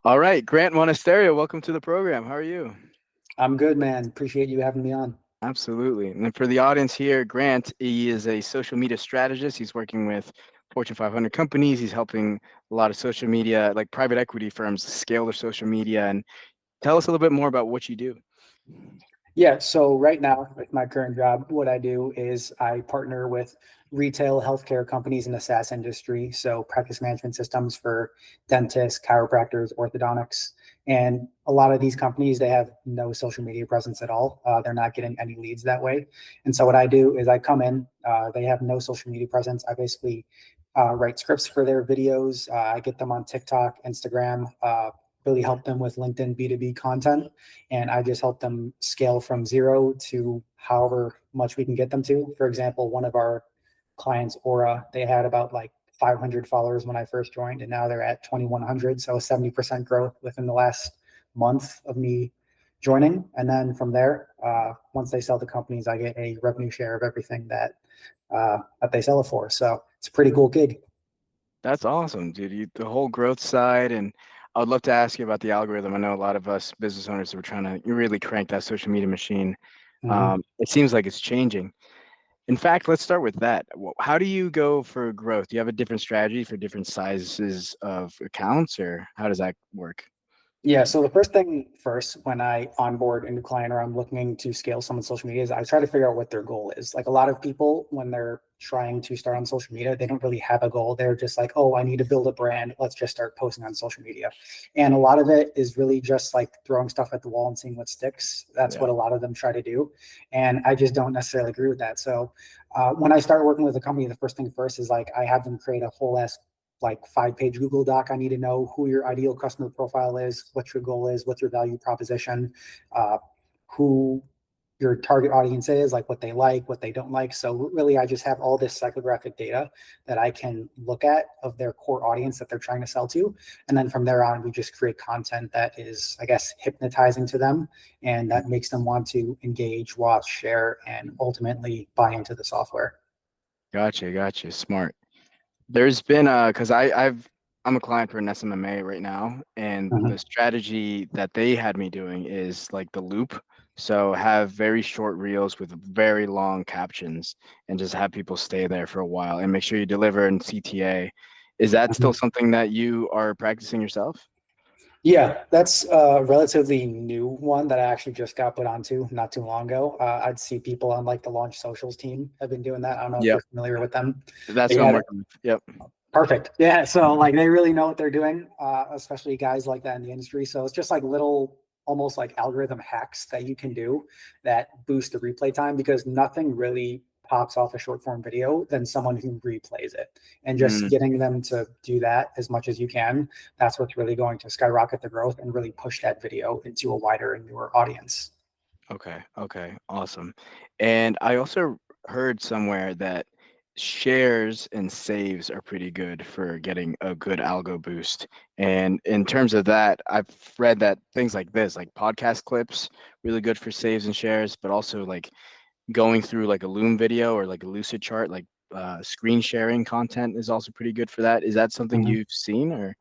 All right, Grant Monasterio, welcome to the program. How are you? I'm good, man. Appreciate you having me on. Absolutely. And for the audience here, Grant, he is a social media strategist. He's working with Fortune 500 companies. He's helping a lot of social media, like private equity firms, scale their social media. And tell us a little bit more about what you do. Yeah, so right now, with my current job, what I do is I partner with retail healthcare companies in the SaaS industry. So practice management systems for dentists, chiropractors, orthodontics. And a lot of these companies, they have no social media presence at all. They're not getting any leads that way. And so what I do is I come in, they have no social media presence. I basically write scripts for their videos. I get them on TikTok, Instagram, really help them with LinkedIn B2B content. And I just help them scale from zero to however much we can get them to. For example, one of our clients, Aura, they had about like 500 followers when I first joined, and now they're at 2,100. So 70% growth within the last month of me joining. And then from there, once they sell the companies, I get a revenue share of everything that they sell it for. So it's a pretty cool gig. That's awesome, dude. The whole growth side. And I would love to ask you about the algorithm. I know a lot of us business owners are trying to really crank that social media machine. Mhm. It seems like it's changing. In fact, let's start with that. How do you go for growth? Do you have a different strategy for different sizes of accounts, or how does that work? Yeah, so the first thing first, when I onboard a new client or I'm looking to scale someone's social media, is I try to figure out what their goal is. Like a lot of people, when they're trying to start on social media, they don't really have a goal. They're just like, oh, I need to build a brand. Let's just start posting on social media. And a lot of it is really just like throwing stuff at the wall and seeing what sticks. That's Yeah. what a lot of them try to do. And I just don't necessarily agree with that. So when I start working with a company, the first thing first is like I have them create a whole ass like 5-page Google Doc. I need to know who your ideal customer profile is, what your goal is, what's your value proposition, uh, who your target audience is, like what they like, what they don't like. So really, I just have all this psychographic data that I can look at of their core audience that they're trying to sell to. And then from there on, we just create content that is, I guess, hypnotizing to them and that makes them want to engage, watch, share, and ultimately buy into the software. Gotcha. Smart. There's been because I'm a client for an SMMA right now, and the Mhm. strategy that they had me doing is like the loop. So have very short reels with very long captions and just have people stay there for a while and make sure you deliver in CTA. Is that still Mhm. something that you are practicing yourself? Yeah, that's a relatively new one that I actually just got put onto not too long ago. I'd see people on like the Launch Socials team have been doing that. I don't know if Yep. you're familiar with them. That's But what I'm yeah, working with. Yep. perfect. Yeah, so like they really know what they're doing, especially guys like that in the industry. So it's just like little, almost like algorithm hacks that you can do that boost the replay time because nothing really pops off a short form video than someone who replays it. And just Mm, getting them to do that as much as you can, that's what's really going to skyrocket the growth and really push that video into a wider and newer audience. okay, awesome. And I also heard somewhere that shares and saves are pretty good for getting a good algo boost. And in terms of that, I've read that things like this, like podcast clips, really good for saves and shares, but also like going through like a Loom video or like a Lucid chart, like screen sharing content is also pretty good for that. Is that something Mhm. you've seen or?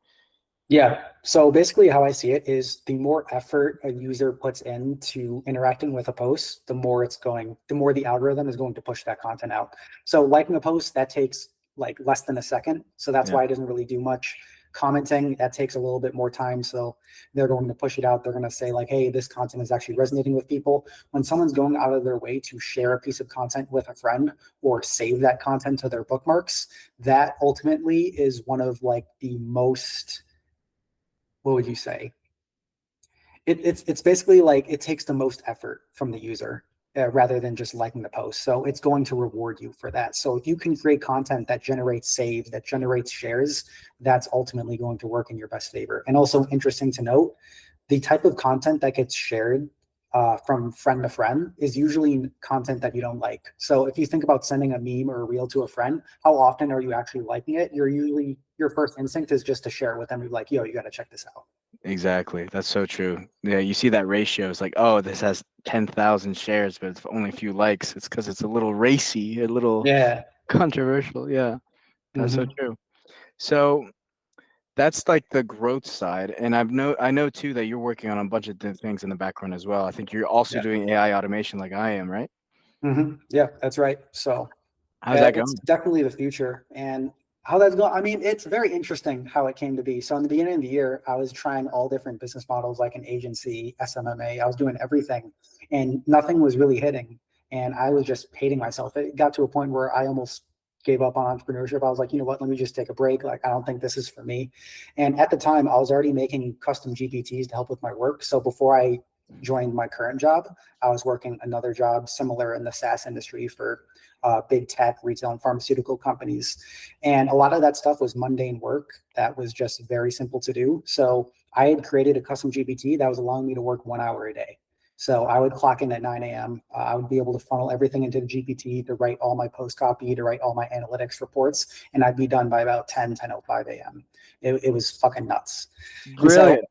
Yeah. So basically, how I see it is the more effort a user puts into interacting with a post, the more the algorithm is going to push that content out. So liking a post, that takes like less than a second. So that's Yeah. why it doesn't really do much. Commenting, that takes a little bit more time. So they're going to push it out. They're going to say, like, hey, this content is actually resonating with people. When someone's going out of their way to share a piece of content with a friend or save that content to their bookmarks, that ultimately is one of like the most, what would you say? It's basically like it takes the most effort from the user rather than just liking the post. So it's going to reward you for that. So if you can create content that generates saves, that generates shares, that's ultimately going to work in your best favor. And also interesting to note, the type of content that gets shared from friend to friend is usually content that you don't like. So if you think about sending a meme or a reel to a friend, how often are you actually liking it? You're usually your first instinct is just to share it with them. You're like, yo, you got to check this out. Exactly. That's so true. Yeah, you see that ratio. It's like, oh, this has 10,000 shares, but it's only a few likes. It's because it's a little racy, a little Yeah. controversial. Yeah, that's so Hmm. true. So That's like the growth side, and I know too that you're working on a bunch of different things in the background as well. I think you're also Yeah. doing AI automation like I am, right? Yeah, that's right. So How's that it's going? definitely the future. And how that's going, I mean, it's very interesting how it came to be. So in the beginning of the year, I was trying all different business models like an agency, SMMA. I was doing everything and nothing was really hitting. And I was just hating myself. It got to a point where I almost gave up on entrepreneurship. I was like, you know what, let me just take a break. Like, I don't think this is for me. And at the time, I was already making custom GPTs to help with my work. So before I joined my current job, I was working another job similar in the SaaS industry for big tech, retail, and pharmaceutical companies. And a lot of that stuff was mundane work that was just very simple to do. So I had created a custom GPT that was allowing me to work 1 hour a day. So I would clock in at 9 a.m. I would be able to funnel everything into the GPT to write all my post copy, to write all my analytics reports, and I'd be done by about 10:05 a.m. It was fucking nuts. And so Brilliant.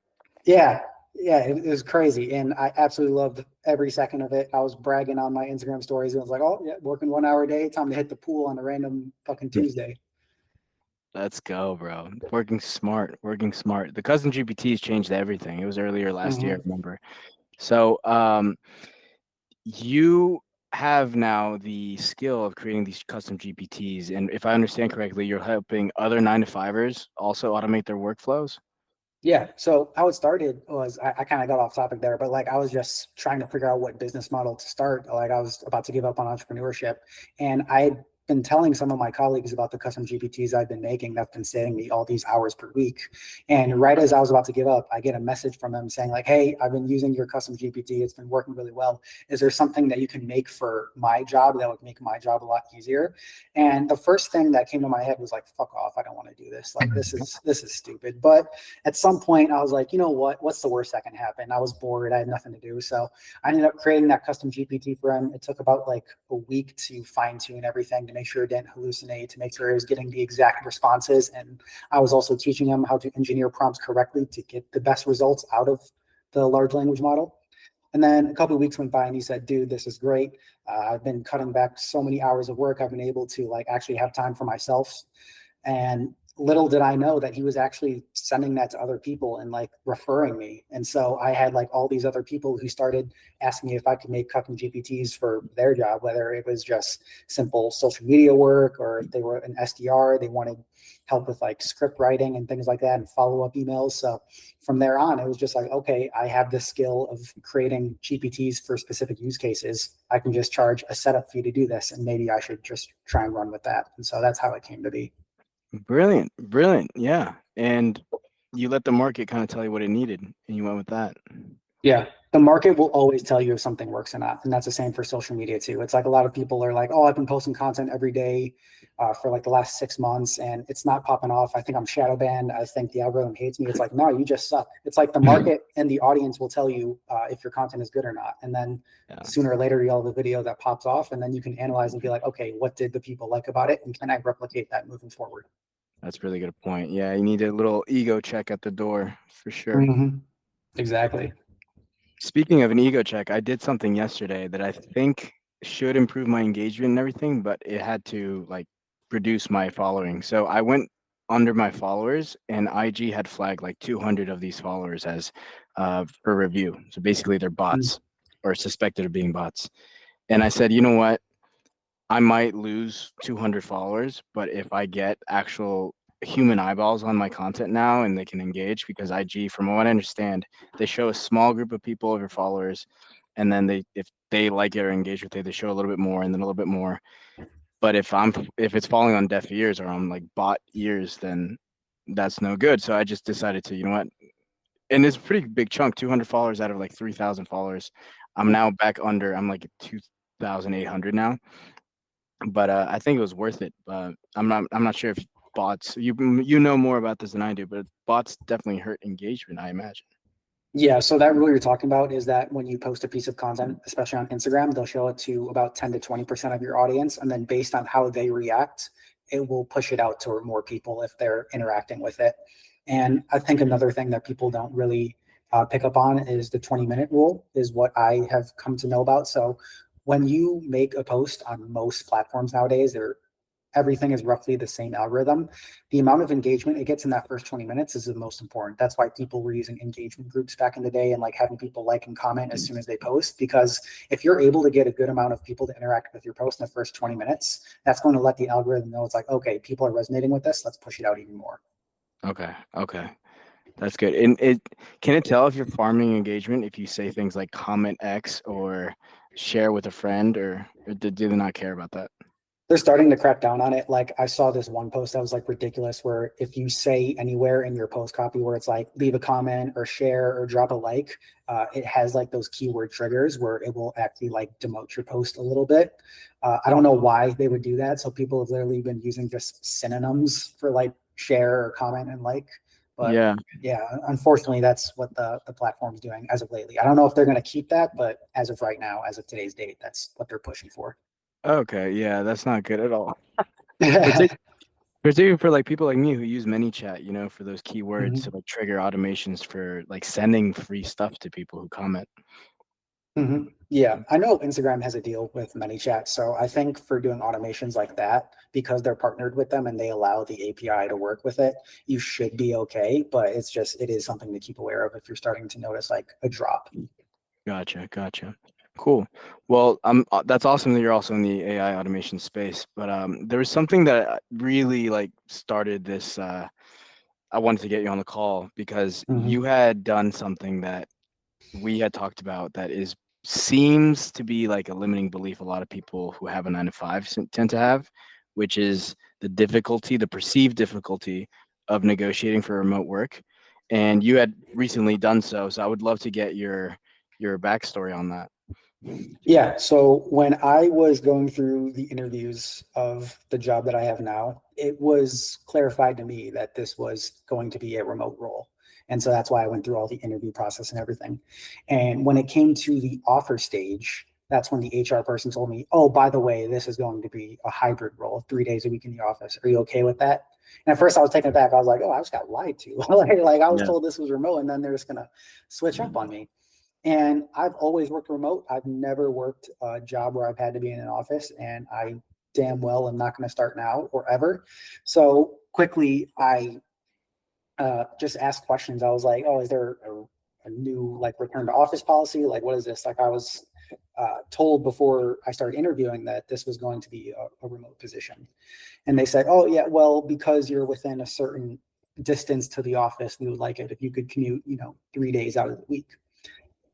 yeah, yeah, it was crazy, and I absolutely loved every second of it. I was bragging on my Instagram stories, and I was like, "Oh yeah, working 1 hour a day. Time to hit the pool on a random fucking Tuesday." Let's go, bro. Working smart, working smart. The custom GPTs changed everything. It was earlier last year, I hmm remember. So, you have now the skill of creating these custom GPTs, and if I understand correctly, you're helping other nine to fivers also automate their workflows. Yeah. So how it started was I kind of got off topic there, but like I was just trying to figure out what business model to start. Like I was about to give up on entrepreneurship, and I had been telling some of my colleagues about the custom GPTs I've been making that's been saving me all these hours per week. And right as I was about to give up, I get a message from them saying like, "Hey, I've been using your custom GPT. It's been working really well. Is there something that you can make for my job that would make my job a lot easier?" And the first thing that came to my head was like, "Fuck off! I don't want to do this. Like this is stupid." But at some point I was like, you know what? What's the worst that can happen? I was bored. I had nothing to do. So I ended up creating that custom GPT for him. It took about like a week to fine tune everything to make sure it didn't hallucinate, to make sure it was getting the exact responses. And I was also teaching him how to engineer prompts correctly to get the best results out of the large language model. And then a couple of weeks went by and he said, dude, this is great. I've been cutting back so many hours of work. I've been able to like actually have time for myself. And little did I know that he was actually sending that to other people and like referring me. And so I had like all these other people who started asking me if I could make custom GPTs for their job, whether it was just simple social media work or if they were an SDR, they wanted help with like script writing and things like that and follow up emails. So from there on, it was just like, okay, I have the skill of creating GPTs for specific use cases. I can just charge a setup fee to do this, and maybe I should just try and run with that. And so that's how it came to be. Brilliant, brilliant. Yeah. And you let the market kind of tell you what it needed, and you went with that. Yeah. The market will always tell you if something works or not. And that's the same for social media too. It's like a lot of people are like, oh, I've been posting content every day for like the last 6 months and it's not popping off. I think I'm shadow banned. I think the algorithm hates me. It's like, no, you just suck. It's like the market and the audience will tell you if your content is good or not. And then Yeah, sooner or later, you'll have a video that pops off and then you can analyze and be like, okay, what did the people like about it? And can I replicate that moving forward? that's a really good point. Yeah, you need a little ego check at the door for sure. Mm-hmm. Exactly. Speaking of an ego check, I did something yesterday that I think should improve my engagement and everything, but it had to like reduce my following. So I went under my followers, and IG had flagged like 200 of these followers as for review. So basically, they're Mm-hmm. bots or suspected of being bots. And I said, you know what? I might lose 200 followers, but if I get actual human eyeballs on my content now and they can engage, because IG, from what I understand, they show a small group of people of your followers, and then if they like it or engage with it, they show a little bit more and then a little bit more. But if it's falling on deaf ears or on like bot ears, then that's no good. So I just decided to, you know what? And it's a pretty big chunk, 200 followers out of like 3,000 followers. I'm now back under. I'm like 2,800 now, but I think it was worth it. I'm not sure if bots you know more about this than I do, but bots definitely hurt engagement, I imagine. Yeah, so that rule you're talking about is that when you post a piece of content, especially on Instagram, they'll show it to about 10 to 20% of your audience. And then based on how they react, it will push it out to more people if they're interacting with it. And I think another thing that people don't really pick up on is the 20-minute rule, is what I have come to know about. So when you make a post on most platforms nowadays, they're everything is roughly the same algorithm. The amount of engagement it gets in that first 20 minutes is the most important. That's why people were using engagement groups back in the day and like having people like and comment as soon as they post, because if you're able to get a good amount of people to interact with your post in the first 20 minutes, that's going to let the algorithm know it's like, okay, people are resonating with this. Let's push it out even more. Okay. Okay. That's good. And it can it tell if you're farming engagement if you say things like comment X or share with a friend, or do they not care about that? They're starting to crack down on it. Like I saw this one post that was like ridiculous where if you say anywhere in your post copy where it's like leave a comment or share or drop a like, it has like those keyword triggers where it will actually like demote your post a little bit. I don't know why they would do that. So people have literally been using just synonyms for like share or comment and like. But Yeah. yeah, unfortunately, that's what the platform's doing as of lately. I don't know if they're going to keep that, but as of right now, as of today's date, that's what they're pushing for. Okay. Yeah, that's not good at all. Particularly for like people like me who use ManyChat, for those keywords to Mhm. like trigger automations for like sending free stuff to people who comment. Yeah, I know Instagram has a deal with ManyChat, so I think for doing automations like that, because they're partnered with them and they allow the API to work with it, you should be okay. But it is something to keep aware of if you're starting to notice like a drop. Gotcha, gotcha. Cool. Well, that's awesome that you're also in the AI automation space. But there was something that really like started this. I wanted to get you on the call because you Mhm. had done something that we had talked about that is seems to be like a limiting belief a lot of people who have a 9 to 5 tend to have, which is the perceived difficulty of negotiating for remote work. And you had recently done so, so I would love to get your backstory on that. Yeah. So when I was going through the interviews of the job that I have now, it was clarified to me that this was going to be a remote role. And so that's why I went through all the interview process and everything. And when it came to the offer stage, that's when the HR person told me, oh, by the way, this is going to be a hybrid role, 3 days a week in the office. Are you okay with that? And at first I was taken aback. I was like, oh, I just got lied to. like I was Yeah. told this was remote and then they're just going to switch up on me. And I've always worked remote. I've never worked a job where I've had to be in an office, and I damn well am not going to start now or ever. So quickly, I just asked questions. I was like, "Oh, is there a new like return to office policy? Like, what is this?" Like, I was told before I started interviewing that this was going to be a remote position, and they said, "Oh, yeah, well, because you're within a certain distance to the office, we would like it if you could commute, 3 days out of the week."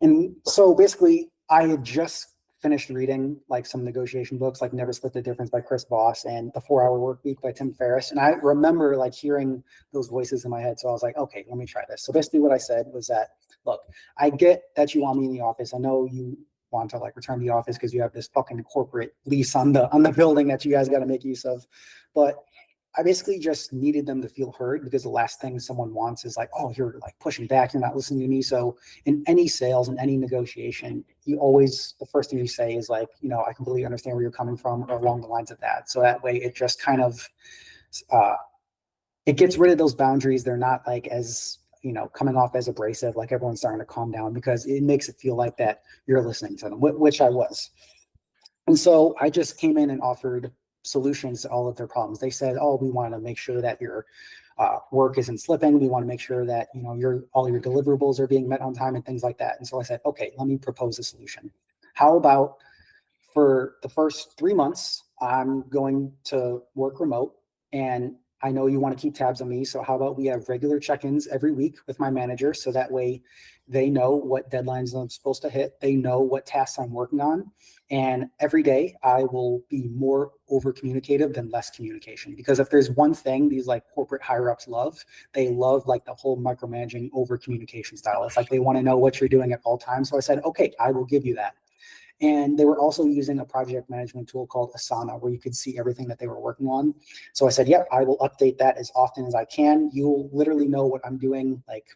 And so basically, I had just finished reading like some negotiation books, like Never Split the Difference by Chris Voss and The 4 Hour Work Week by Tim Ferriss. And I remember like hearing those voices in my head. So I was like, okay, let me try this. So basically, what I said was that, look, I get that you want me in the office. I know you want to like return to the office because you have this fucking corporate lease on the building that you guys got to make use of. But I basically just needed them to feel heard because the last thing someone wants is like, oh, you're like pushing back, you're not listening to me. So in any sales and any negotiation, the first thing you say is like, I completely understand where you're coming from, or along the lines of that. So that way it just kind of uh, it gets rid of those boundaries. They're not like as coming off as abrasive, like everyone's starting to calm down because it makes it feel like that you're listening to them, which I was. And so I just came in and offered solutions to all of their problems. They said, "Oh, we want to make sure that your work isn't slipping. We want to make sure that your all your deliverables are being met on time and things like that." And so I said, "Okay, let me propose a solution. How about for the first 3 months, I'm going to work remote, and I know you want to keep tabs on me. So how about we have regular check-ins every week with my manager, so that way they know what deadlines I'm supposed to hit. They know what tasks I'm working on, and every day I will be more over communicative than less communication. Because if there's one thing these like corporate higher ups love, they love like the whole micromanaging over communication style. It's like they want to know what you're doing at all times. So I said, okay, I will give you that. And they were also using a project management tool called Asana, where you could see everything that they were working on. So I said, yep, I will update that as often as I can. You'll literally know what I'm doing like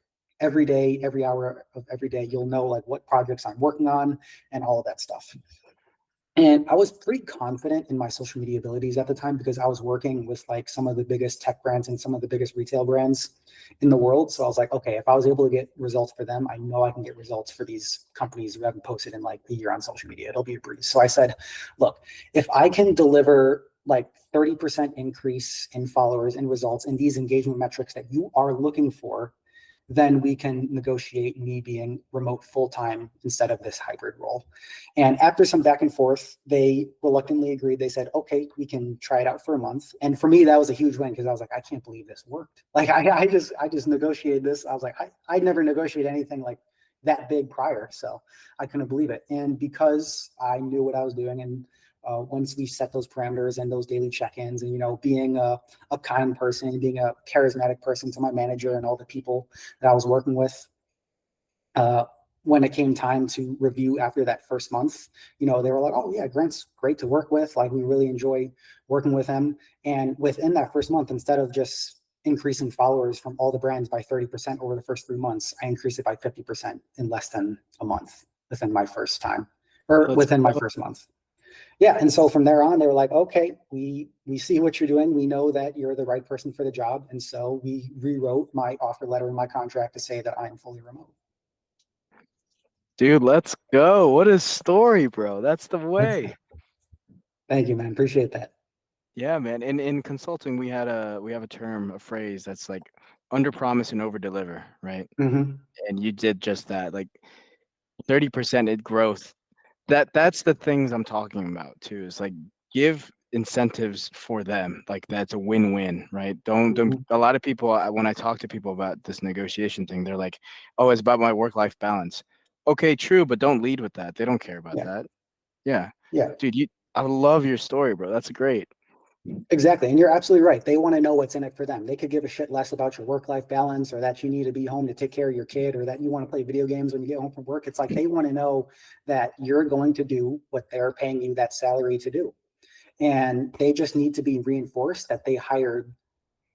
every day, every hour of every day. You'll know like what projects I'm working on and all of that stuff. And I was pretty confident in my social media abilities at the time because I was working with like some of the biggest tech brands and some of the biggest retail brands in the world. So I was like, okay, if I was able to get results for them, I know I can get results for these companies who haven't posted in like a year on social media. It'll be a breeze. So I said, look, if I can deliver like 30% increase in followers and results in these engagement metrics that you are looking for, then we can negotiate me being remote full time instead of this hybrid role. And after some back and forth, they reluctantly agreed. They said, okay, we can try it out for a month. And for me, that was a huge win because I was like, I can't believe this worked. Like I just negotiated this. I was like, I never negotiated anything like that big prior. So I couldn't believe it. And because I knew what I was doing, and once we set those parameters and those daily check-ins, and being a kind person, being a charismatic person to my manager and all the people that I was working with, uh, when it came time to review after that first month, they were like, oh yeah, Grant's great to work with. Like, we really enjoy working with him. And within that first month, instead of just increasing followers from all the brands by 30% over the first 3 months, I increased it by 50% in less than a month within my first time, or Let's within my go. first month. Yeah. And so from there on, they were like, okay, we see what you're doing. We know that you're the right person for the job. And so we rewrote my offer letter and my contract to say that I am fully remote. Dude, let's go. What a story, bro. That's the way. Thank you, man. Appreciate that. Yeah, man. In consulting, we have a term, a phrase that's like under promise and over deliver, right? Hmm. And you did just that. Like 30% in growth. That's the things I'm talking about too. Is like give incentives for them. Like that's a win-win, right? Don't Hmm. a lot of people when I talk to people about this negotiation thing, they're like, "Oh, it's about my work-life balance." Okay, true, but don't lead with that. They don't care about Yeah. that. Yeah. Yeah. Dude, I love your story, bro. That's great. Exactly. And you're absolutely right. They want to know what's in it for them. They could give a shit less about your work-life balance, or that you need to be home to take care of your kid, or that you want to play video games when you get home from work. It's like they want to know that you're going to do what they're paying you that salary to do. And they just need to be reinforced that they hired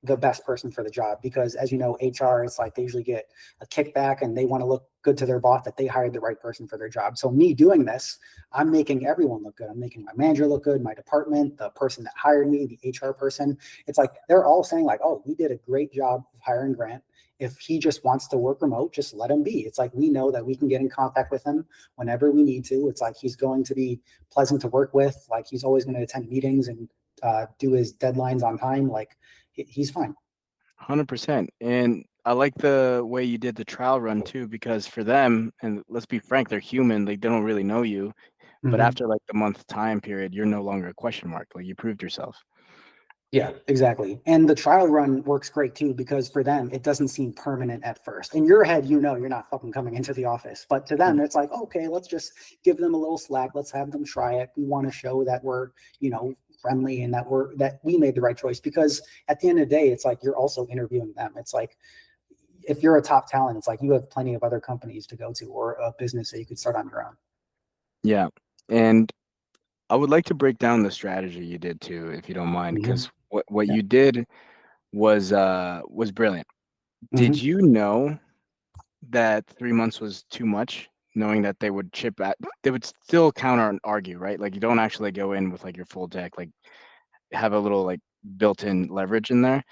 the best person for the job, because as you know, HR is like, they usually get a kickback and they want to look good to their boss that they hired the right person for their job. So me doing this, I'm making everyone look good. I'm making my manager look good, my department, the person that hired me, the HR person. It's like they're all saying like, oh, we did a great job of hiring Grant. If he just wants to work remote, just let him be. It's like we know that we can get in contact with him whenever we need to. It's like he's going to be pleasant to work with. Like, he's always going to attend meetings and do his deadlines on time. Like, he's fine. 100%. And I like the way you did the trial run too, because for them, and let's be frank, they're human. Like they don't really know you. But Mm-hmm. after like the month time period, you're no longer a question mark. Like you proved yourself. Yeah, exactly. And the trial run works great too, because for them, it doesn't seem permanent at first. In your head, you're not fucking coming into the office. But to them, it's like, okay, let's just give them a little slack. Let's have them try it. We want to show that we're, friendly, and that we made the right choice. Because at the end of the day, it's like you're also interviewing them. It's like, if you're a top talent, it's like you have plenty of other companies to go to, or a business that you could start on your own. Yeah. And I would like to break down the strategy you did too, if you don't mind, Mm-hmm. because what Yeah. you did was brilliant. Did Mm-hmm. you know that 3 months was too much, knowing that they would chip at, they would still counter and argue, right? Like you don't actually go in with like your full deck, like have a little like built-in leverage in there.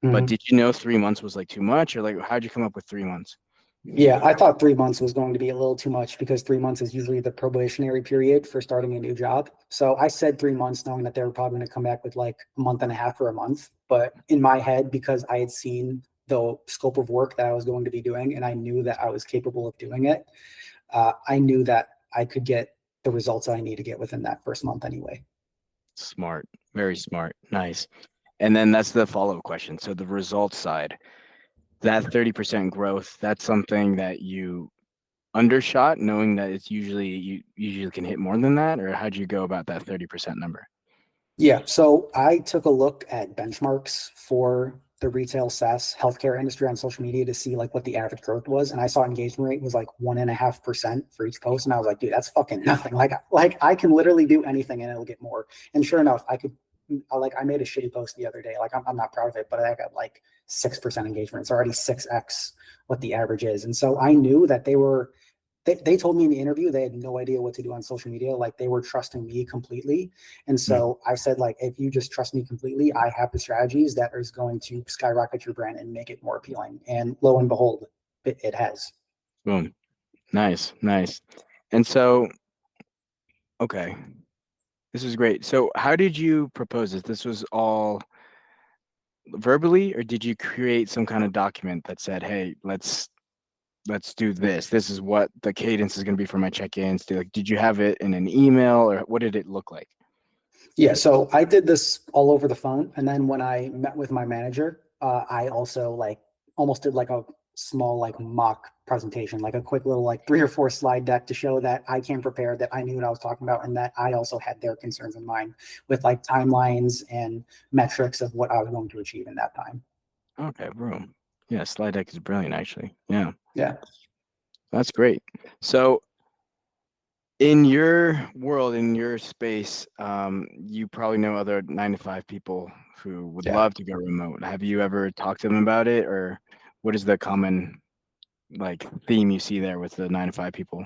But Mm-hmm. did you know 3 months was like too much, or like how'd you come up with 3 months? Yeah, I thought 3 months was going to be a little too much, because 3 months is usually the probationary period for starting a new job. So I said 3 months, knowing that they were probably going to come back with like a month and a half or a month. But in my head, because I had seen the scope of work that I was going to be doing, and I knew that I was capable of doing it, I knew that I could get the results that I need to get within that first month anyway. Smart, very smart, nice. And then that's the follow-up question. So the results side, that 30% growth, that's something that you undershot, knowing that it's usually you usually can hit more than that, or how'd you go about that 30% number? Yeah, so I took a look at benchmarks for the retail SaaS healthcare industry on social media to see like what the average growth was, and I saw engagement rate was like 1.5% for each post, and I was like, dude, that's fucking nothing. Like I can literally do anything and it'll get more. And sure enough, I made a shitty post the other day. Like, I'm not proud of it, but I got like 6% engagement. It's already 6x what the average is, and so I knew that they told me in the interview they had no idea what to do on social media. Like, they were trusting me completely. And Hmm, so I said, like, if you just trust me completely, I have the strategies that is going to skyrocket your brand and make it more appealing. And lo and behold, it has. boom. Nice, nice. And so, okay. This is great. So, how did you propose this? This was all verbally, or did you create some kind of document that said, "Hey, let's do this. This is what the cadence is going to be for my check-ins." Like, did you have it in an email, or what did it look like? Yeah, so I did this all over the phone, and then when I met with my manager, I also like almost did like a small like mock presentation, like a quick little like 3 or 4 slide deck to show that I came prepared, that I knew what I was talking about, and that I also had their concerns in mind with like timelines and metrics of what I was going to achieve in that time. Okay, bro. Yeah, slide deck is brilliant, actually. Yeah, Yeah, that's great. So, in your world, in your space, you probably know other 9 to 5 people who would yeah. love to go remote. Have you ever talked to them about it, or what is the common like theme you see there with the 9 to 5 people?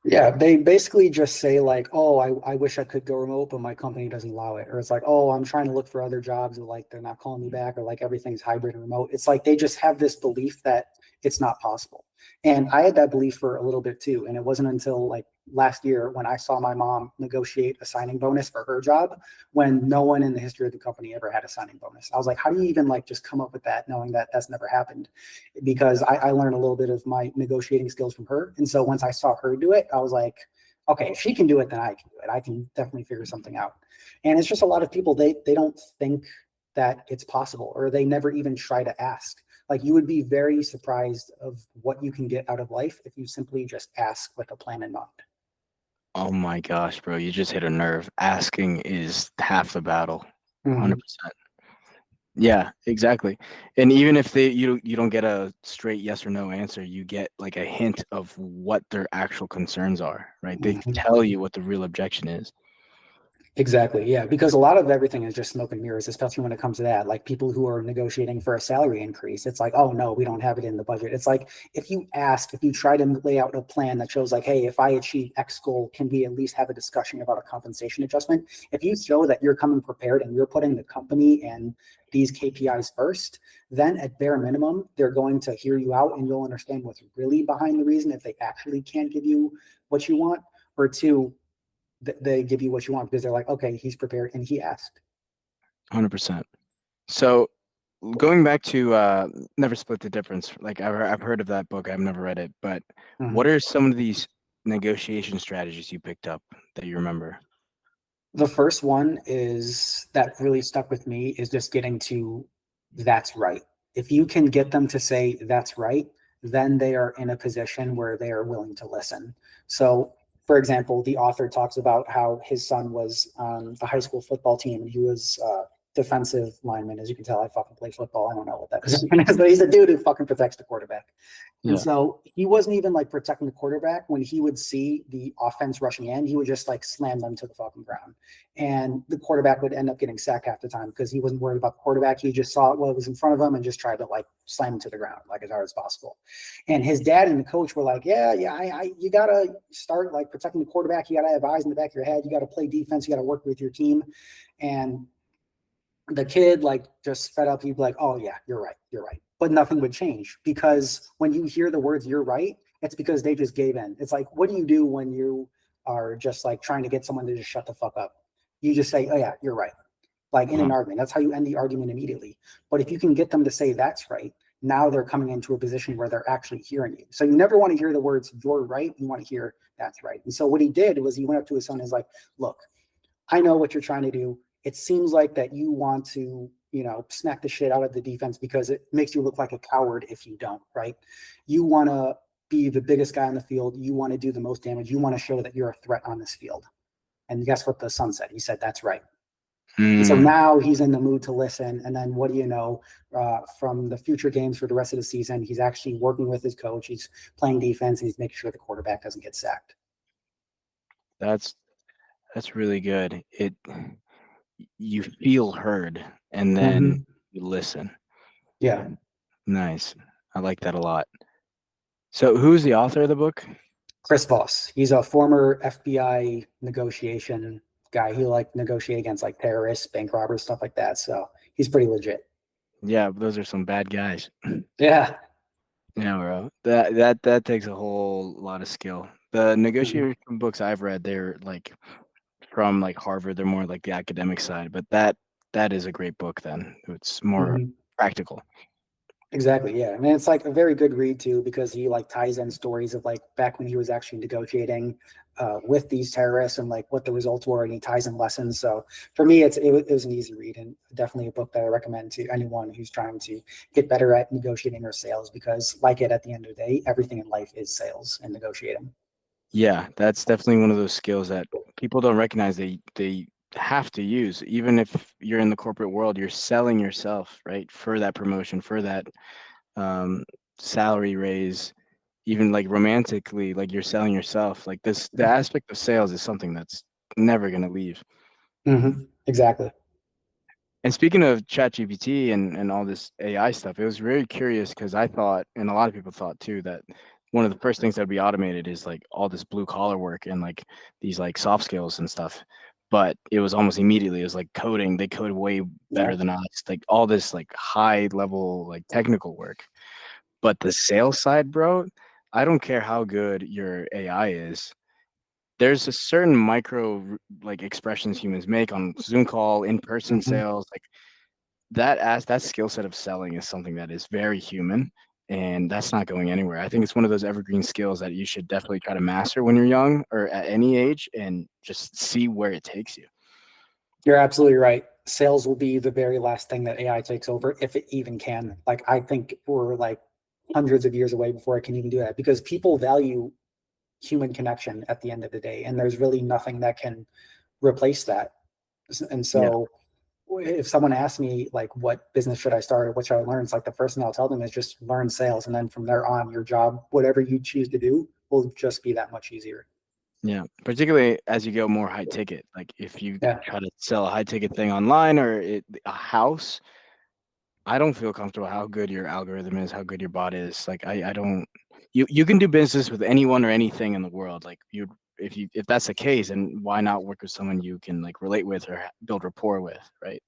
Yeah, they basically just say like, "Oh, I wish I could go remote, but my company doesn't allow it." Or it's like, "Oh, I'm trying to look for other jobs, but like they're not calling me back," or like everything's hybrid and remote. It's like they just have this belief that it's not possible. And I had that belief for a little bit too. And it wasn't until like last year when I saw my mom negotiate a signing bonus for her job when no one in the history of the company ever had a signing bonus. I was like, how do you even like just come up with that knowing that that's never happened? Because I learned a little bit of my negotiating skills from her. And so once I saw her do it, I was like, okay, if she can do it, then I can do it. I can definitely figure something out. And it's just a lot of people, they don't think that it's possible, or they never even try to ask. Like you would be very surprised of what you can get out of life if you simply just ask with a plan in mind. Oh my gosh, bro, you just hit a nerve. Asking is half the battle. Mhm. 100%. Yeah, exactly. And even if you don't get a straight yes or no answer, you get like a hint of what their actual concerns are, right? They Mhm. tell you what the real objection is. Exactly. Yeah. Because a lot of everything is just smoke and mirrors, especially when it comes to that. Like people who are negotiating for a salary increase, it's like, oh, no, we don't have it in the budget. It's like if you ask, if you try to lay out a plan that shows, like, hey, if I achieve X goal, can we at least have a discussion about a compensation adjustment? If you show that you're coming prepared and you're putting the company and these KPIs first, then at bare minimum, they're going to hear you out and you'll understand what's really behind the reason if they actually can't give you what you want. Or two, they give you what you want because they're like, okay, he's prepared and he asked. 100%. So going back to Never Split the Difference, like I've heard of that book. I've never read it, but what Mhm. are some of these negotiation strategies you picked up that you remember? The first one is that really stuck with me is just getting to that's right. If you can get them to say that's right, then they are in a position where they are willing to listen. So, for example, the author talks about how his son was on the high school football team and he was defensive lineman. As you can tell, I fucking play football. I don't know what that position is, but he's a dude who fucking protects the quarterback. And Yeah. so he wasn't even like protecting the quarterback. When he would see the offense rushing in, he would just like slam them to the fucking ground. And the quarterback would end up getting sacked half the time because he wasn't worried about the quarterback. He just saw what was in front of him and just tried to like slam him to the ground like as hard as possible. And his dad and the coach were like, yeah, you gotta start like protecting the quarterback. You gotta have eyes in the back of your head. You gotta play defense. You gotta work with your team. And the kid like just fed up, he'd be like, oh yeah, you're right, but nothing would change because when you hear the words you're right, it's because they just gave in. It's like, what do you do when you are just like trying to get someone to just shut the fuck up? You just say, oh yeah, you're right. Like in Uh-huh. an argument, that's how you end the argument immediately. But if you can get them to say that's right, now they're coming into a position where they're actually hearing you. So you never want to hear the words you're right, you want to hear that's right. And so what he did was he went up to his son and was like, look, I know what you're trying to do. It seems like that you want to, smack the shit out of the defense because it makes you look like a coward if you don't, right? You want to be the biggest guy on the field. You want to do the most damage. You want to show that you're a threat on this field. And guess what the son said? He said, that's right. And so Mm, now he's in the mood to listen. And then what do you know? From the future games for the rest of the season, he's actually working with his coach. He's playing defense and he's making sure the quarterback doesn't get sacked. that's that's really good. You feel heard and then Mm-hmm. you listen. Yeah. Nice. I like that a lot. So who's the author of the book? Chris Voss. He's a former FBI negotiation guy. He like negotiate against like terrorists, bank robbers, stuff like that. So he's pretty legit. Yeah, those are some bad guys. Yeah. Yeah, bro. That takes a whole lot of skill. The Mhm. negotiation books I've read, they're like from like Harvard. They're more like the academic side, but that is a great book then. It's more Mhm. practical. Exactly. Yeah. I mean, it's like a very good read too, because he like ties in stories of like back when he was actually negotiating with these terrorists and like what the results were, and he ties in lessons. So for me, it was an easy read and definitely a book that I recommend to anyone who's trying to get better at negotiating or sales, because like it, at the end of the day, everything in life is sales and negotiating. Yeah, that's definitely one of those skills that people don't recognize they have to use. Even if you're in the corporate world, you're selling yourself, right? For that promotion, for that um, salary raise, even like romantically, like you're selling yourself. Like this, the aspect of sales is something that's never going to leave. Exactly. And speaking of ChatGPT and all this AI stuff, it was very curious because I thought, and a lot of people thought too, that one of the first things that would be automated is like all this blue collar work and like these like soft skills and stuff. But it was almost immediately, it was like coding. They code way better Yeah. than us. Like all this like high level like technical work. But the sales side, bro, I don't care how good your AI is. There's a certain like expressions humans make on Zoom call, in-person Mhm. sales, like that skill set of selling is something that is very human, and that's not going anywhere. I think it's one of those evergreen skills that you should definitely try to master when you're young or at any age and just see where it takes you. You're absolutely right. Sales will be the very last thing that AI takes over, if it even can. Like, I think we're like hundreds of years away before it can even do that, because people value human connection at the end of the day, and there's really nothing that can replace that. And Yeah. so, if someone asks me like, what business should I start or what should I learn, it's like the first thing I'll tell them is just learn sales, and then from there on, your job, whatever you choose to do, will just be that much easier. Yeah, particularly as you go more high ticket. Like if you Yeah, try to sell a high ticket thing online or a house, I don't feel comfortable how good your algorithm is, how good your bot is. Like I don't. You can do business with anyone or anything in the world. Like if that's the case, and why not work with someone you can like relate with or build rapport with, right?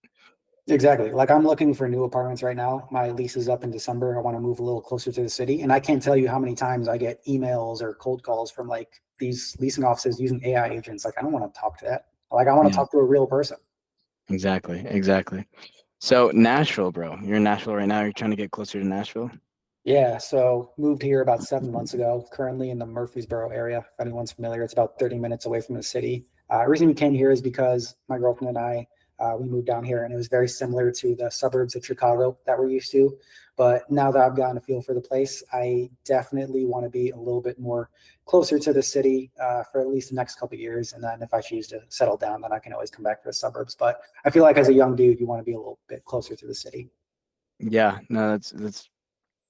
exactly. Like, I'm looking for new apartments right now. My lease is up in December. I want to move a little closer to the city. And I can't tell you how many times I get emails or cold calls from like these leasing offices using AI agents. Like, I don't want to talk to that. Like, I want to Yeah, talk to a real person. exactly, exactly. So Nashville, bro, you're in Nashville right now. You're trying to get closer to Nashville. Yeah, so moved here about 7 months ago. Currently in the Murfreesboro area. If anyone's familiar, it's about 30 minutes away from the city. Reason we came here is because my girlfriend and I, we moved down here, and it was very similar to the suburbs of Chicago that we're used to. But now that I've gotten a feel for the place, I definitely want to be a little bit more closer to the city for at least the next couple of years. And then if I choose to settle down, then I can always come back to the suburbs. But I feel like as a young dude, you want to be a little bit closer to the city. Yeah, no, that's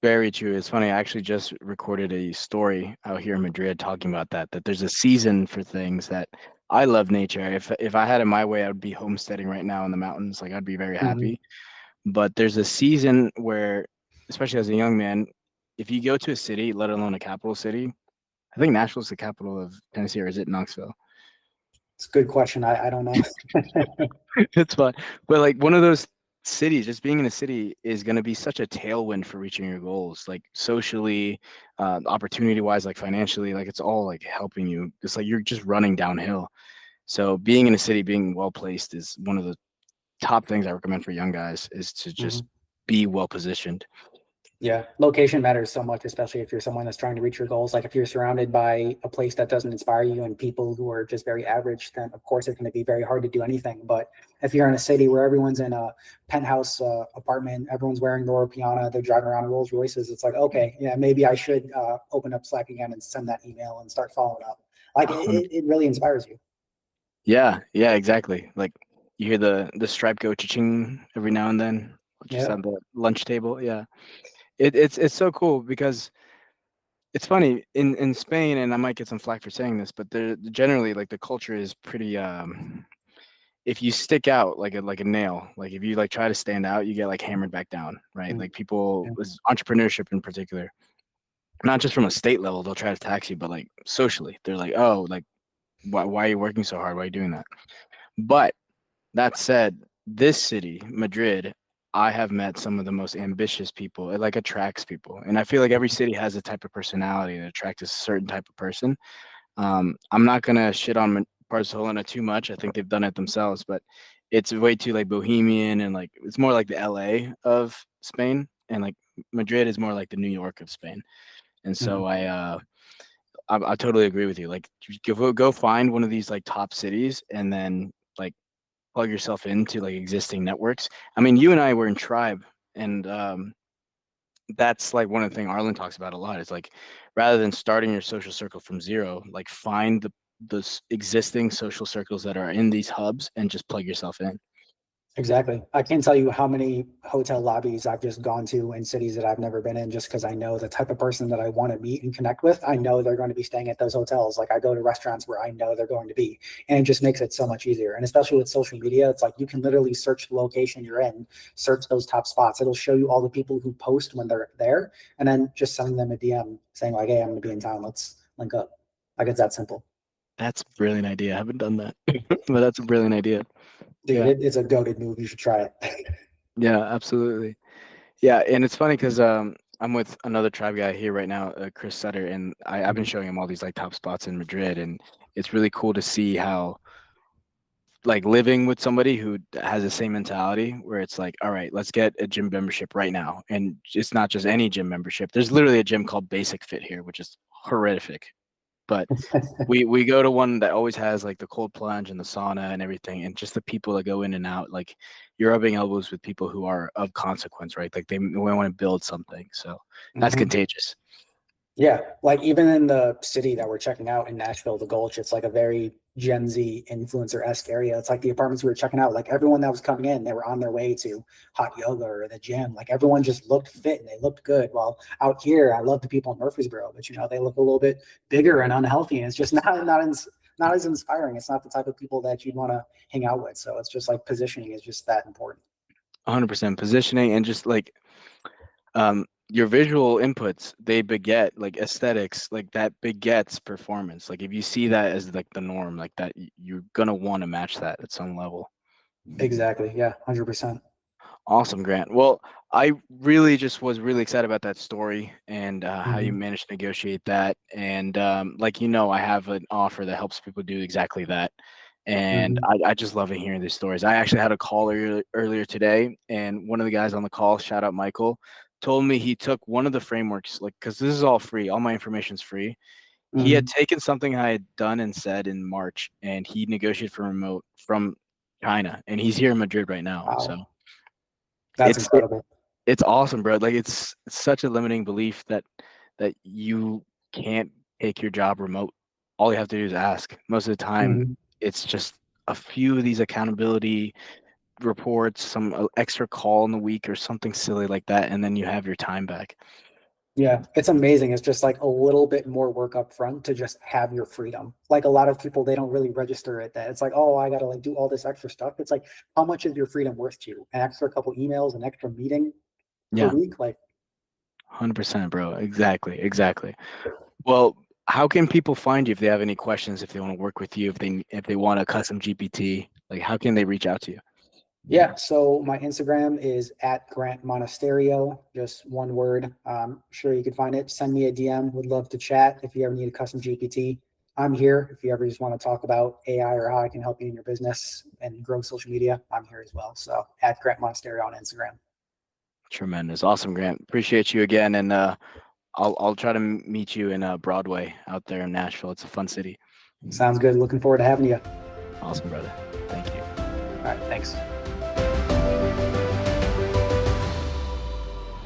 very true. It's funny. I actually just recorded a story out here in Madrid talking about that there's a season for things that I love nature. If I had it my way, I would be homesteading right now in the mountains. Like I'd be very Mhm. happy. But there's a season where, especially as a young man, if you go to a city, let alone a capital city, I think Nashville's the capital of Tennessee, or is it Knoxville? It's a good question. I don't know. It's fun. But like one of those cities, just being in a city is going to be such a tailwind for reaching your goals, like socially, opportunity wise, like financially, like it's all like helping you. It's like you're just running downhill. So being in a city, being well placed is one of the top things I recommend for young guys is to just Mhm. be well positioned. Yeah, location matters so much, especially if you're someone that's trying to reach your goals. Like, if you're surrounded by a place that doesn't inspire you and people who are just very average, then of course it's going to be very hard to do anything. But if you're in a city where everyone's in a penthouse apartment, everyone's wearing Loro Piana, they're driving around in Rolls Royces, it's like, okay, yeah, maybe I should open up Slack again and send that email and start following up. Like, it really inspires you. Yeah, yeah, exactly. Like you hear the stripe go cha-ching every now and then, just Yeah. on the lunch table. Yeah, it's so cool because it's funny in Spain, and I might get some flack for saying this, but they're generally like the culture is pretty. If you stick out like a nail, like if you like try to stand out, you get like hammered back down, right? Mm, Like people yeah. with entrepreneurship in particular, not just from a state level, they'll try to tax you, but like socially, they're like, oh, like why are you working so hard? Why are you doing that? But that said, this city, Madrid, I have met some of the most ambitious people. It like attracts people, and I feel like every city has a type of personality that attracts a certain type of person. I'm not gonna shit on Barcelona too much. I think they've done it themselves, but it's way too like bohemian and like it's more like the LA of Spain, and like Madrid is more like the New York of Spain. And so Mhm. I totally agree with you. Like go find one of these like top cities and then like plug yourself into like existing networks. I mean, you and I were in Tribe, and that's like one of the things Arlen talks about a lot. Is like rather than starting your social circle from zero, like find the existing social circles that are in these hubs and just plug yourself in. Exactly. I can't tell you how many hotel lobbies I've just gone to in cities that I've never been in just because I know the type of person that I want to meet and connect with. I know they're going to be staying at those hotels. Like I go to restaurants where I know they're going to be, and it just makes it so much easier. And especially with social media, it's like you can literally search the location you're in, search those top spots. It'll show you all the people who post when they're there, and then just sending them a DM saying like, "Hey, I'm going to be in town. Let's link up." Like it's that simple. That's a brilliant idea. I haven't done that, but that's a brilliant idea. Dude, Yeah, it's a goaded move. You should try it. yeah, absolutely. Yeah, and it's funny because I'm with another tribe guy here right now, Chris Sutter, and I've been showing him all these like top spots in Madrid, and it's really cool to see how like living with somebody who has the same mentality where it's like, all right, let's get a gym membership right now, and it's not just any gym membership. There's literally a gym called Basic Fit here, which is horrific, but we go to one that always has like the cold plunge and the sauna and everything, and just the people that go in and out, like you're rubbing elbows with people who are of consequence, right? Like they want to build something, so that's Mhm. contagious. Yeah, like even in the city that we're checking out in Nashville, the Gulch, it's like a very Gen Z influencer-esque area. It's like the apartments we were checking out, like everyone that was coming in, they were on their way to hot yoga or the gym. Like everyone just looked fit and they looked good. While out here, I love the people in Murfreesboro, but they look a little bit bigger and unhealthy, and it's just not as inspiring. It's not the type of people that you'd want to hang out with. So it's just like positioning is just that important. 100% positioning and just like your visual inputs, they beget like aesthetics, like that begets performance. Like if you see that as like the norm, like that, you're gonna want to match that at some level. Exactly. Yeah, 100%. Awesome, Grant. Well, I really just was really excited about that story and how you Hmm. managed to negotiate that. And like I have an offer that helps people do exactly that. And Hmm. I just love hearing these stories. I actually had a call earlier today, and one of the guys on the call, shout out Michael, told me he took one of the frameworks, like, because this is all free, all my information's free. He had Hmm. taken something I had done and said in March, and he negotiated for remote from China, and he's here in Madrid right now. So Wow, that's it's it, incredible. it's awesome, bro. Like it's such a limiting belief that you can't take your job remote. All you have to do is ask. Most of the time, Hmm. it's just a few of these accountability reports, some extra call in the week or something silly like that, and then you have your time back. Yeah, it's amazing. It's just like a little bit more work up front to just have your freedom. Like a lot of people, they don't really register it that it's like, oh, I gotta like do all this extra stuff. It's like, how much is your freedom worth to you? An extra couple emails, an extra meeting per Yeah, week? Like, 100%, bro. Exactly, exactly. Well, how can people find you if they have any questions, if they want to work with you, if they want a custom GPT? Like, how can they reach out to you? yeah. So my Instagram is at Grant Monasterio, just one word. Sure you can find it. Send me a DM. Would love to chat if you ever need a custom GPT. I'm here. If you ever just want to talk about AI or how I can help you in your business and grow social media, I'm here as well. So at Grant Monasterio on Instagram. Tremendous, awesome, Grant. Appreciate you again, and I'll try to meet you in Broadway out there in Nashville. It's a fun city. Sounds good. Looking forward to having you. All Awesome, brother. Thank you. right. Thanks.